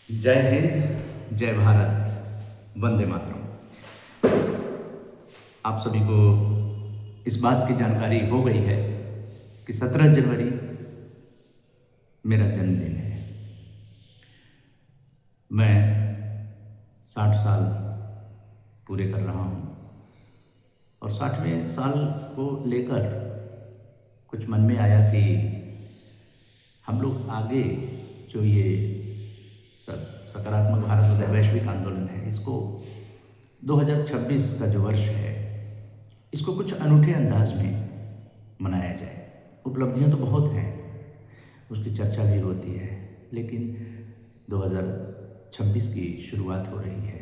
जय हिंद, जय भारत, वंदे मातरम। आप सभी को इस बात की जानकारी हो गई है कि 17 जनवरी मेरा जन्मदिन है। मैं 60 साल पूरे कर रहा हूँ और 60वें साल को लेकर कुछ मन में आया कि हम लोग आगे जो ये सकारात्मक भारत उदय वैश्विक आंदोलन है, इसको 2026 का जो वर्ष है, इसको कुछ अनूठे अंदाज में मनाया जाए। उपलब्धियां तो बहुत हैं, उसकी चर्चा भी होती है, लेकिन 2026 की शुरुआत हो रही है।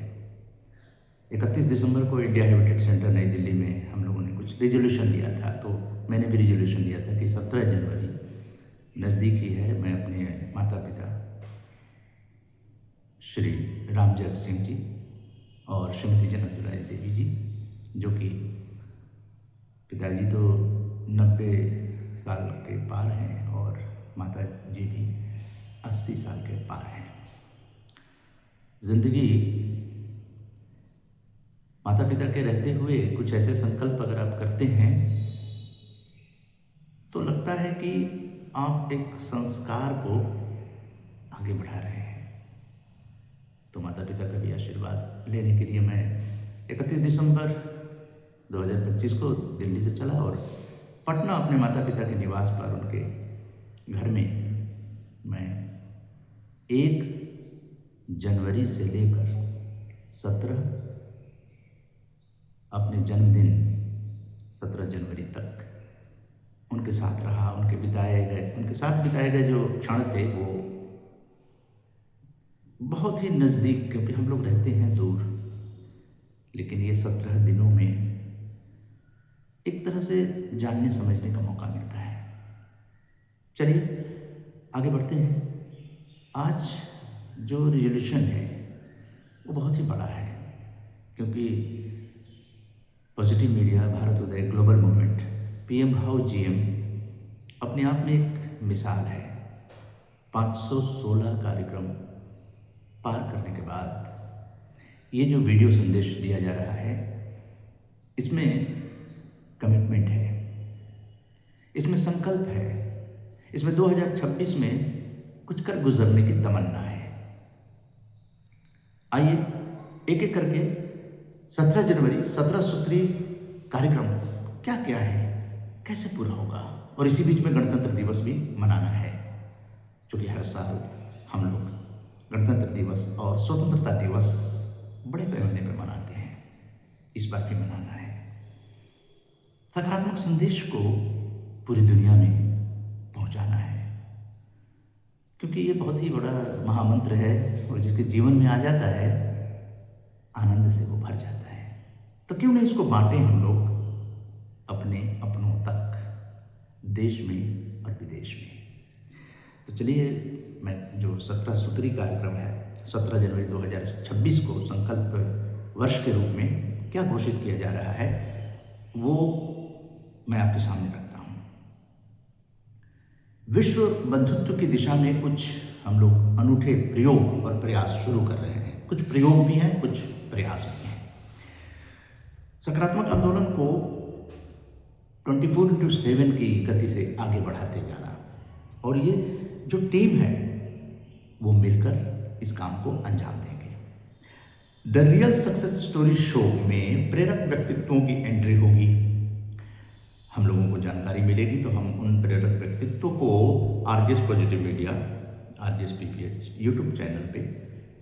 31 दिसंबर को इंडिया हैबिटेट सेंटर नई दिल्ली में हम लोगों ने कुछ रिजोल्यूशन लिया था, तो मैंने भी रिजोल्यूशन लिया था कि 17 जनवरी नज़दीक ही है। मैं अपने माता पिता श्री रामजग सिंह जी और श्रीमती जनक दुलारी देवी जी, जो कि पिताजी तो 90 साल के पार हैं और माता जी भी 80 साल के पार हैं। जिंदगी माता पिता के रहते हुए कुछ ऐसे संकल्प अगर आप करते हैं तो लगता है कि आप एक संस्कार को आगे बढ़ा रहे हैं। तो माता पिता का भी आशीर्वाद लेने के लिए मैं 31 दिसंबर 2025 को दिल्ली से चला और पटना अपने माता पिता के निवास पर उनके घर में मैं 1 जनवरी से लेकर 17 अपने जन्मदिन 17 जनवरी तक उनके साथ रहा। उनके साथ बिताए गए जो क्षण थे वो बहुत ही नज़दीक, क्योंकि हम लोग रहते हैं दूर, लेकिन ये 17 दिनों में एक तरह से जानने समझने का मौका मिलता है। चलिए आगे बढ़ते हैं। आज जो रिजोल्यूशन है वो बहुत ही बड़ा है, क्योंकि पॉजिटिव मीडिया, भारत उदय, ग्लोबल मूवमेंट, पीएम भाव जीएम अपने आप में एक मिसाल है। 516 कार्यक्रम पार करने के बाद ये जो वीडियो संदेश दिया जा रहा है, इसमें कमिटमेंट है, इसमें संकल्प है, इसमें 2026 में कुछ कर गुजरने की तमन्ना है। आइए एक एक करके 17 जनवरी 17 सूत्री कार्यक्रम क्या क्या है, कैसे पूरा होगा, और इसी बीच में गणतंत्र दिवस भी मनाना है, क्योंकि हर साल हम लोग गणतंत्र दिवस और स्वतंत्रता दिवस बड़े पैमाने पर मनाते हैं। इस बार भी मनाना है। सकारात्मक संदेश को पूरी दुनिया में पहुंचाना है, क्योंकि ये बहुत ही बड़ा महामंत्र है और जिसके जीवन में आ जाता है आनंद से वो भर जाता है। तो क्यों नहीं इसको बांटें हम लोग अपने अपनों तक, देश में और विदेश में। तो चलिए, मैं जो 17 सूत्री कार्यक्रम है, 17 जनवरी 2026 को संकल्प वर्ष के रूप में क्या घोषित किया जा रहा है, वो मैं आपके सामने रखता हूँ। विश्व बंधुत्व की दिशा में कुछ हम लोग अनूठे प्रयोग और प्रयास शुरू कर रहे हैं। कुछ प्रयोग भी हैं, कुछ प्रयास भी हैं। सकारात्मक आंदोलन को 24/7 की गति से आगे बढ़ाते जाना, और ये जो टीम है वो मिलकर इस काम को अंजाम देंगे। The real success story show में प्रेरक व्यक्तित्वों की एंट्री होगी। हम लोगों को जानकारी मिलेगी तो हम उन प्रेरक व्यक्तित्वों को RJS positive media, RJS PPH YouTube channel पे,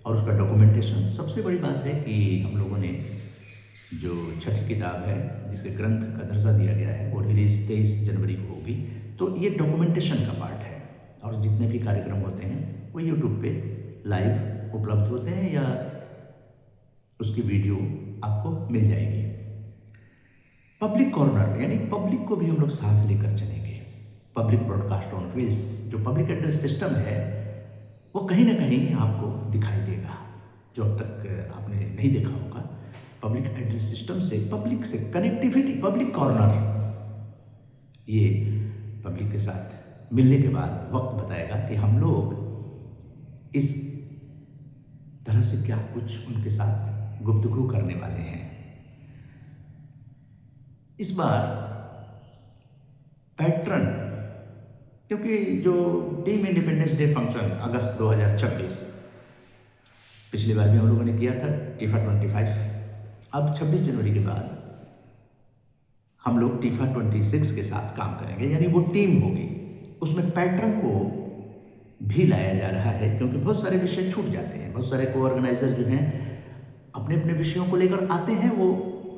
और उसका डॉक्यूमेंटेशन। सबसे बड़ी बात है कि हम लोगों ने जो छठी किताब है जिसके ग्रंथ का दर्जा दिया गया है वो रिलीज 23 जनवरी को होगी। तो ये डॉक्यूमेंटेशन का पार्ट है, और जितने भी कार्यक्रम होते हैं वो यूट्यूब पे लाइव उपलब्ध होते हैं या उसकी वीडियो आपको मिल जाएगी। पब्लिक कॉर्नर, यानी पब्लिक को भी हम लोग साथ लेकर चलेंगे। पब्लिक ब्रॉडकास्ट ऑन व्हील्स, जो पब्लिक एड्रेस सिस्टम है वो कहीं ना कहीं आपको दिखाई देगा, जो अब तक आपने नहीं देखा होगा। पब्लिक एड्रेस सिस्टम से, पब्लिक से कनेक्टिविटी, पब्लिक कॉर्नर, ये पब्लिक के साथ मिलने के बाद वक्त बताएगा कि हम लोग इस से क्या कुछ उनके साथ गुफ्तगू करने वाले हैं। इस बार पैटर्न, क्योंकि जो टीम इंडिपेंडेंस डे फंक्शन अगस्त 2026, पिछली बार भी हम लोगों ने किया था टीफा 25, अब 26 जनवरी के बाद हम लोग टीफा 26 के साथ काम करेंगे, यानी वो टीम होगी। उसमें पैटर्न को भी लाया जा रहा है, क्योंकि बहुत सारे विषय छूट जाते हैं। बहुत सारे को ऑर्गेनाइजर जो हैं अपने अपने विषयों को लेकर आते हैं, वो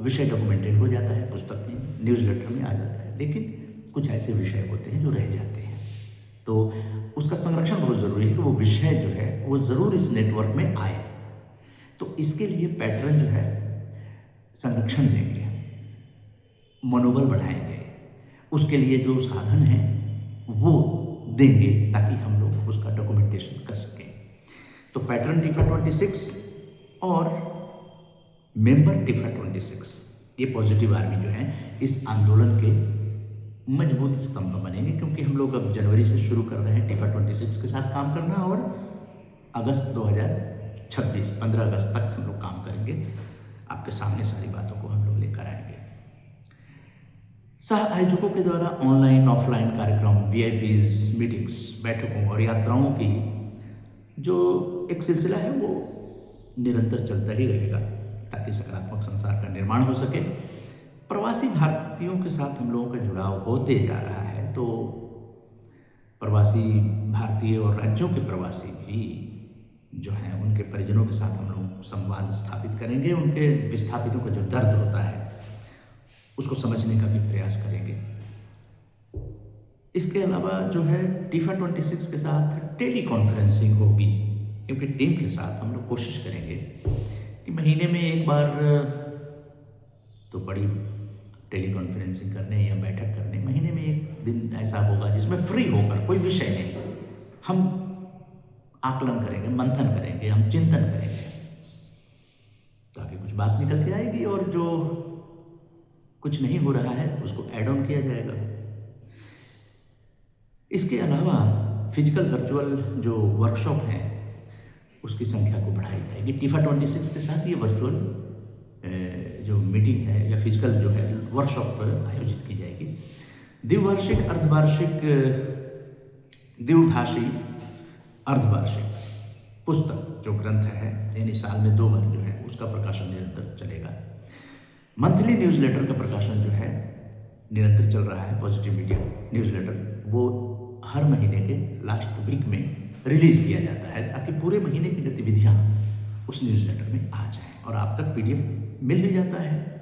विषय डॉक्यूमेंटेड हो जाता है, पुस्तक में, न्यूज़लेटर में आ जाता है, लेकिन कुछ ऐसे विषय होते हैं जो रह जाते हैं। तो उसका संरक्षण बहुत ज़रूरी है कि वो विषय जो है वो ज़रूर इस नेटवर्क में आए। तो इसके लिए पैटर्न जो है संरक्षण देंगे, मनोबल बढ़ाएंगे, उसके लिए जो साधन हैं वो देंगे ताकि हम लोग उसका डॉक्यूमेंटेशन कर सकें। तो पैटर्न टीफा 26 और मेंबर टीफा 26, ये पॉजिटिव आर्मी जो है इस आंदोलन के मजबूत स्तंभ बनेंगे, क्योंकि हम लोग अब जनवरी से शुरू कर रहे हैं टीफा 26 के साथ काम करना, और अगस्त 2026 15 अगस्त तक हम लोग काम करेंगे। आपके सामने सारी बातों को हम लोग लेकर आएंगे। सह आयोजकों के द्वारा ऑनलाइन ऑफलाइन कार्यक्रम, वीआईपीज, मीटिंग्स, बैठकों और यात्राओं की जो एक सिलसिला है वो निरंतर चलता ही रहेगा, ताकि सकारात्मक संसार का निर्माण हो सके। प्रवासी भारतीयों के साथ हम लोगों का जुड़ाव होते जा रहा है, तो प्रवासी भारतीय और राज्यों के प्रवासी भी जो हैं उनके परिजनों के साथ हम लोग संवाद स्थापित करेंगे। उनके विस्थापितों का जो दर्द होता है उसको समझने का भी प्रयास करेंगे। इसके अलावा जो है टीफा 26 के साथ टेली कॉन्फ्रेंसिंग होगी, क्योंकि टीम के साथ हम लोग कोशिश करेंगे कि महीने में एक बार तो बड़ी टेली कॉन्फ्रेंसिंग करने या बैठक करने, महीने में एक दिन ऐसा होगा जिसमें फ्री होकर कोई विषय नहीं, हम आकलन करेंगे, मंथन करेंगे, हम चिंतन करेंगे, ताकि कुछ बात निकल के आएगी और जो कुछ नहीं हो रहा है उसको ऐड ऑन किया जाएगा। इसके अलावा फिजिकल वर्चुअल जो वर्कशॉप हैं उसकी संख्या को बढ़ाई जाएगी। टीफा 26 के साथ ये वर्चुअल जो मीटिंग है या फिजिकल जो है वर्कशॉप आयोजित की जाएगी। द्विवार्षिक, अर्धवार्षिक, द्विभाषी, अर्धवार्षिक पुस्तक जो ग्रंथ है, यानी साल में 2 बार जो है उसका प्रकाशन निरंतर चलेगा। मंथली न्यूज़लेटर का प्रकाशन जो है निरंतर चल रहा है। पॉजिटिव मीडिया न्यूज़लेटर वो हर महीने के लास्ट वीक में रिलीज़ किया जाता है, ताकि पूरे महीने की गतिविधियाँ उस न्यूज़लेटर में आ जाएं और आप तक पीडीएफ मिल भी जाता है।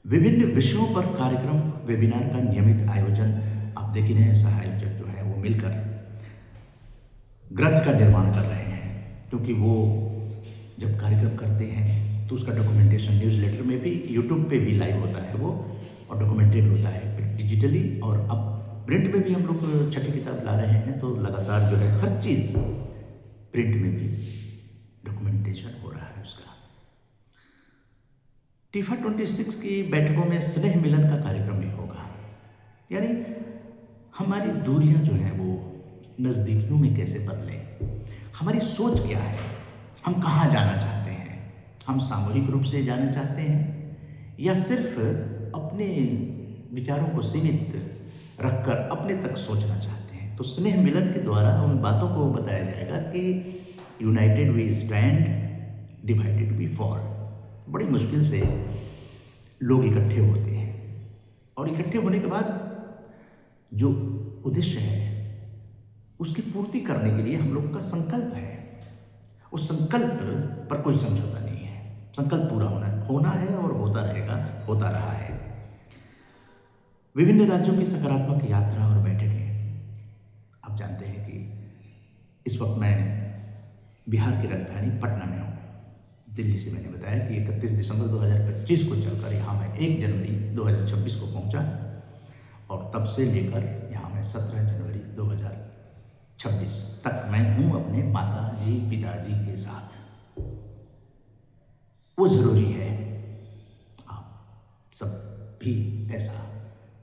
विभिन्न विषयों पर कार्यक्रम, वेबिनार का नियमित आयोजन आप देख ही रहे हैं। सहायोजक जो है वो मिलकर ग्रंथ का निर्माण कर रहे हैं, क्योंकि वो जब कार्यक्रम करते हैं तो उसका डॉक्यूमेंटेशन न्यूज़लेटर में भी, यूट्यूब पे भी लाइव होता है वो, और डॉक्यूमेंटेड होता है डिजिटली। और अब प्रिंट में भी हम लोग छठी किताब ला रहे हैं, तो लगातार जो है हर चीज़ प्रिंट में भी डॉक्यूमेंटेशन हो रहा है उसका। टीफा 26 की बैठकों में स्नेह मिलन का कार्यक्रम भी होगा, यानी हमारी दूरियां जो हैं वो नज़दीकियों में कैसे बदलें, हमारी सोच क्या है, हम कहाँ जाना चाहते हैं, हम सामूहिक रूप से जाना चाहते हैं या सिर्फ अपने विचारों को सीमित रखकर अपने तक सोचना चाहते हैं। तो स्नेह मिलन के द्वारा उन बातों को बताया जाएगा कि united we stand, divided we fall. बड़ी मुश्किल से लोग इकट्ठे होते हैं, और इकट्ठे होने के बाद जो उद्देश्य है उसकी पूर्ति करने के लिए हम लोगों का संकल्प है, उस संकल्प पर कोई समझौता नहीं है। संकल्प पूरा होना है और होता रहेगा, होता रहा है। विभिन्न राज्यों की सकारात्मक यात्रा और बैठकें, आप जानते हैं कि इस वक्त मैं बिहार की राजधानी पटना में हूँ। दिल्ली से मैंने बताया कि 31 दिसंबर 2025 को चलकर यहाँ मैं 1 जनवरी 2026 को पहुँचा, और तब से लेकर यहाँ मैं 17 जनवरी 2026 तक मैं हूँ अपने माता जी, पिताजी के साथ। वो ज़रूरी है आप सब भी ऐसा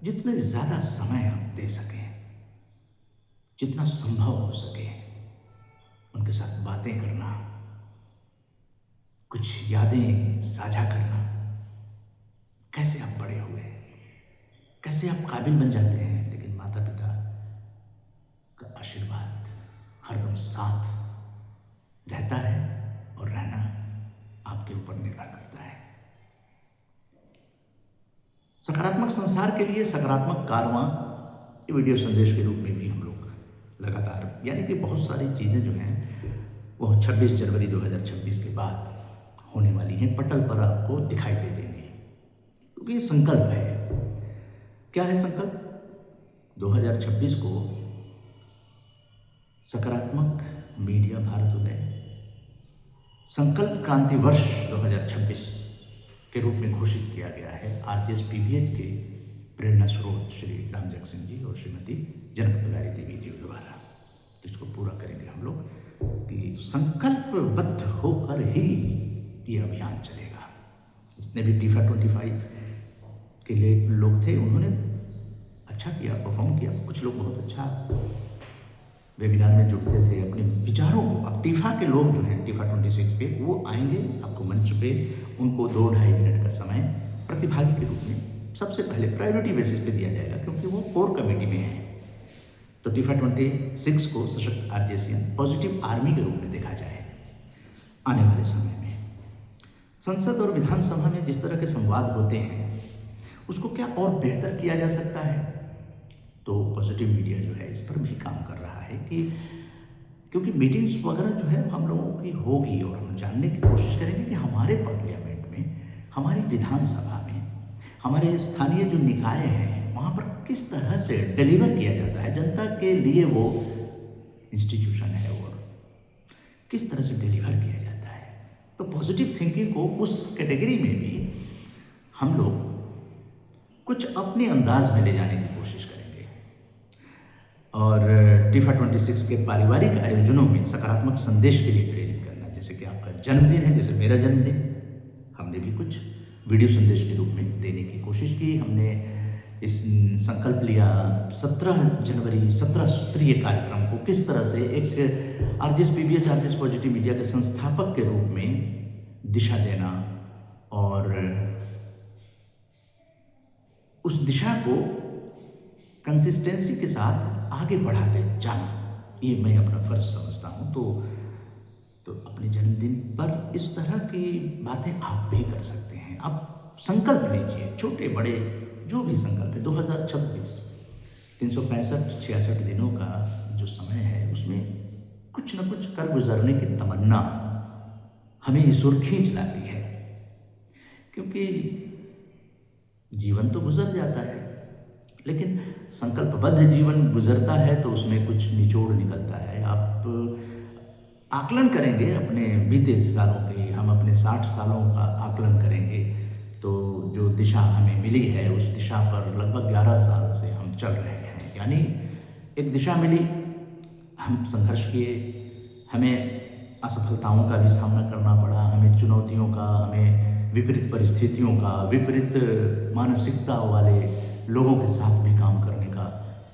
जितने ज़्यादा समय आप दे सकें, जितना संभव हो सके उनके साथ बातें करना, कुछ यादें साझा करना, कैसे आप बड़े हुए, कैसे आप काबिल बन जाते हैं, लेकिन माता पिता का आशीर्वाद हरदम साथ रहता है और रहना आपके ऊपर निर्भर करता है। सकारात्मक संसार के लिए सकारात्मक कारवां ये वीडियो संदेश के रूप में भी हम लोग लगातार, यानी कि बहुत सारी चीज़ें जो हैं वो 26 जनवरी 2026 के बाद होने वाली हैं, पटल पर आपको दिखाई दे देंगे, क्योंकि ये संकल्प है। क्या है संकल्प? 2026 को सकारात्मक मीडिया भारत उदय संकल्प क्रांति वर्ष 2026 के रूप में घोषित किया गया है आरजेएस पीवीएच के प्रेरणा स्रोत श्री राम जग सिंह जी और श्रीमती जनक दुलारी देवी जी द्वारा। तो इसको पूरा करेंगे हम लोग कि संकल्पबद्ध होकर ही ये अभियान चलेगा। जितने भी टीफा 25 के लिए लोग थे उन्होंने अच्छा किया, परफॉर्म किया। कुछ लोग बहुत अच्छा वेबिनार में जुड़ते थे, अपने विचारों को। अब टीफा के लोग जो हैं, टीफा 26 के, वो आएंगे आपको मंच पे, उनको 2-2.5 मिनट का समय प्रतिभागी के रूप में सबसे पहले प्रायोरिटी बेसिस पे दिया जाएगा, क्योंकि वो कोर कमेटी में है। तो टीफा 26 को सशक्त आरजेसियन पॉजिटिव आर्मी के रूप में देखा जाए। आने वाले समय में संसद और विधानसभा में जिस तरह के संवाद होते हैं उसको क्या और बेहतर किया जा सकता है, तो पॉजिटिव मीडिया जो है इस पर भी काम कर रहा है कि क्योंकि मीटिंग्स वगैरह जो है हम लोगों की होगी और हम जानने की कोशिश करेंगे कि हमारे पार्लियामेंट में, हमारी विधानसभा में, हमारे स्थानीय जो निकाय हैं वहाँ पर किस तरह से डिलीवर किया जाता है जनता के लिए, वो इंस्टीट्यूशन है और किस तरह से डिलीवर किया जाता है। तो पॉजिटिव थिंकिंग को उस कैटेगरी में भी हम लोग कुछ अपने अंदाज में ले जाने की कोशिश करेंगे। और टीफा 26 के पारिवारिक आयोजनों में सकारात्मक संदेश के लिए प्रेरित करना, जैसे कि आपका जन्मदिन है, जैसे मेरा जन्मदिन, हमने भी कुछ वीडियो संदेश के रूप में देने की कोशिश की। हमने इस संकल्प लिया 17 जनवरी 17 सूत्रीय कार्यक्रम को किस तरह से एक RJS PVH RJS positive media के संस्थापक के रूप में दिशा देना और उस दिशा को कंसिस्टेंसी के साथ आगे बढ़ाते जाना, ये मैं अपना फर्ज समझता हूँ। तो अपने जन्मदिन पर इस तरह की बातें आप भी कर सकते हैं। आप संकल्प लीजिए, छोटे बड़े जो भी संकल्प है। 2026 365-66 दिनों का जो समय है उसमें कुछ न कुछ कर गुजरने की तमन्ना हमें ईश्वर खींच लाती है, क्योंकि जीवन तो गुजर जाता है, लेकिन संकल्पबद्ध जीवन गुजरता है तो उसमें कुछ निचोड़ निकलता है। आप आकलन करेंगे अपने बीते सालों के, हम अपने 60 सालों का आकलन करेंगे, तो जो दिशा हमें मिली है उस दिशा पर लगभग 11 साल से हम चल रहे हैं। यानी एक दिशा मिली, हम संघर्ष किए, हमें असफलताओं का भी सामना करना पड़ा, हमें चुनौतियों का, हमें विपरीत परिस्थितियों का, विपरीत मानसिकता वाले लोगों के साथ भी काम करने का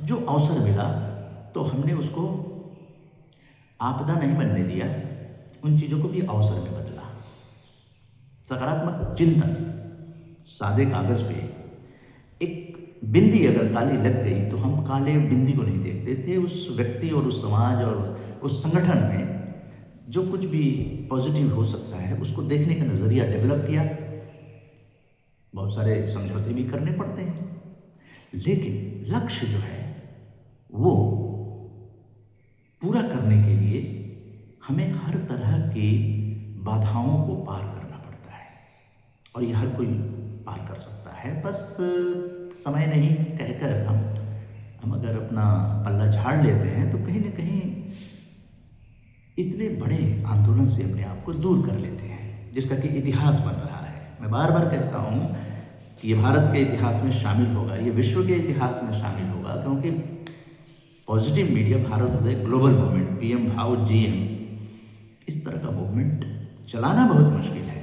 जो अवसर मिला, तो हमने उसको आपदा नहीं बनने दिया, उन चीज़ों को भी अवसर में बदला। सकारात्मक चिंतन, सादे कागज़ पे एक बिंदी अगर काली लग गई तो हम काले बिंदी को नहीं देखते थे। उस व्यक्ति और उस समाज और उस संगठन में जो कुछ भी पॉजिटिव हो सकता है उसको देखने का नज़रिया डेवलप किया। बहुत सारे समझौते भी करने पड़ते हैं, लेकिन लक्ष्य जो है वो पूरा करने के लिए हमें हर तरह की बाधाओं को पार करना पड़ता है, और ये हर कोई पार कर सकता है। बस समय नहीं कहकर हम अगर अपना पल्ला झाड़ लेते हैं तो कहीं ना कहीं इतने बड़े आंदोलन से अपने आप को दूर कर लेते हैं, जिसका कि इतिहास बन रहा है। मैं बार बार कहता हूँ कि ये भारत के इतिहास में शामिल होगा, ये विश्व के इतिहास में शामिल होगा, क्योंकि पॉजिटिव मीडिया भारत उदय ग्लोबल मूवमेंट, पीएम भाव जीएम, इस तरह का मूवमेंट चलाना बहुत मुश्किल है।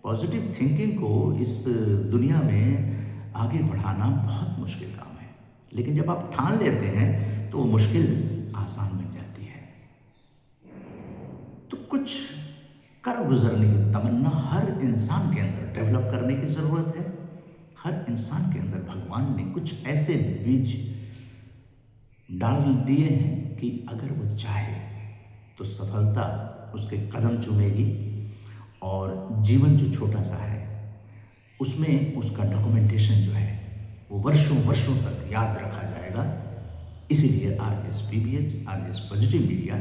पॉजिटिव थिंकिंग को इस दुनिया में आगे बढ़ाना बहुत मुश्किल काम है, लेकिन जब आप ठान लेते हैं तो वो मुश्किल आसान बन जाती है। तो कुछ कर गुजरने की तमन्ना हर इंसान के अंदर डेवलप करने की ज़रूरत है। हर इंसान के अंदर भगवान ने कुछ ऐसे बीज डाल दिए हैं कि अगर वो चाहे तो सफलता उसके कदम चूमेगी, और जीवन जो छोटा सा है उसमें उसका डॉक्यूमेंटेशन जो है वो वर्षों वर्षों तक याद रखा जाएगा। इसीलिए RJS PBH, RJS positive media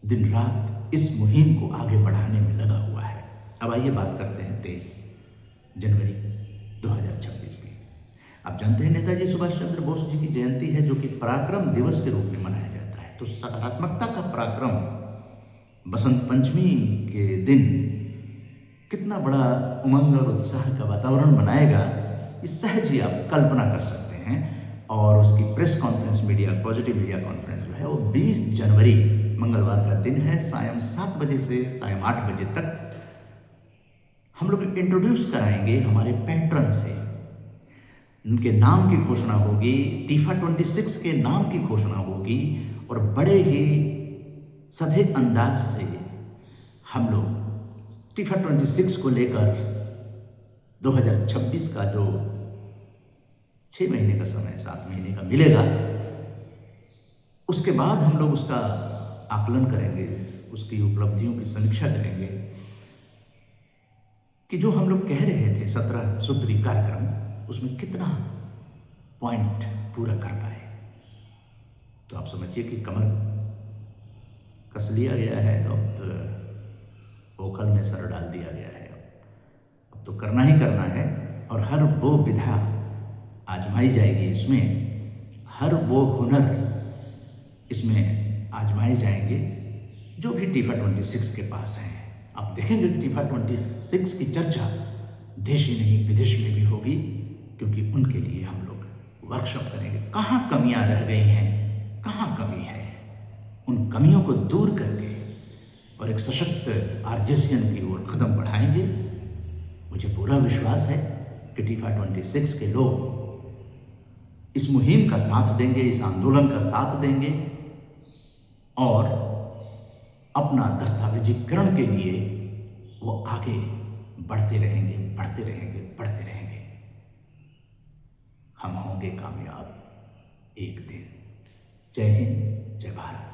दिन रात इस मुहिम को आगे बढ़ाने में लगा हुआ है। अब आइए बात करते हैं 23 जनवरी 2026 की। आप जानते हैं नेताजी सुभाष चंद्र बोस जी की जयंती है, जो कि पराक्रम दिवस के रूप में मनाया जाता है। तो सकारात्मकता का पराक्रम बसंत पंचमी के दिन कितना बड़ा उमंग और उत्साह का वातावरण बनाएगा, ये सहज ही आप कल्पना कर सकते हैं। और उसकी press conference media, positive media conference जो है वो 20 जनवरी मंगलवार का दिन है, सायं 7 बजे से सायं 8 बजे तक हम लोग इंट्रोड्यूस कराएंगे हमारे पैट्रन से। उनके नाम की घोषणा होगी, टीफा 26 के नाम की घोषणा होगी, और बड़े ही सधे अंदाज से हम लोग टीफा 26 को लेकर 2026 का जो 6 महीने का समय, 7 महीने का मिलेगा, उसके बाद हम लोग उसका आकलन करेंगे, उसकी उपलब्धियों की समीक्षा करेंगे कि जो हम लोग कह रहे थे 17 सूत्री कार्यक्रम, उसमें कितना पॉइंट पूरा कर पाए। तो आप समझिए कि कमर कस लिया गया है, अब ओखल में सर डाल दिया गया है। अब तो करना ही करना है, और हर वो विधा आजमाई जाएगी इसमें, हर वो हुनर इसमें आजमाए जाएंगे जो भी टीफा 26 के पास हैं। आप देखेंगे टीफा 26 की चर्चा देश ही नहीं विदेश में भी होगी, क्योंकि उनके लिए हम लोग वर्कशॉप करेंगे। कहाँ कमियां रह गई हैं, कहाँ कमी है, उन कमियों को दूर करके और एक सशक्त आरजेसियन की ओर कदम बढ़ाएंगे। मुझे पूरा विश्वास है कि टीफा 26 के लोग इस मुहिम का साथ देंगे, इस आंदोलन का साथ देंगे, और अपना दस्तावेजीकरण के लिए वो आगे बढ़ते रहेंगे, बढ़ते रहेंगे, बढ़ते रहेंगे। हम होंगे कामयाब एक दिन। जय हिंद, जय भारत।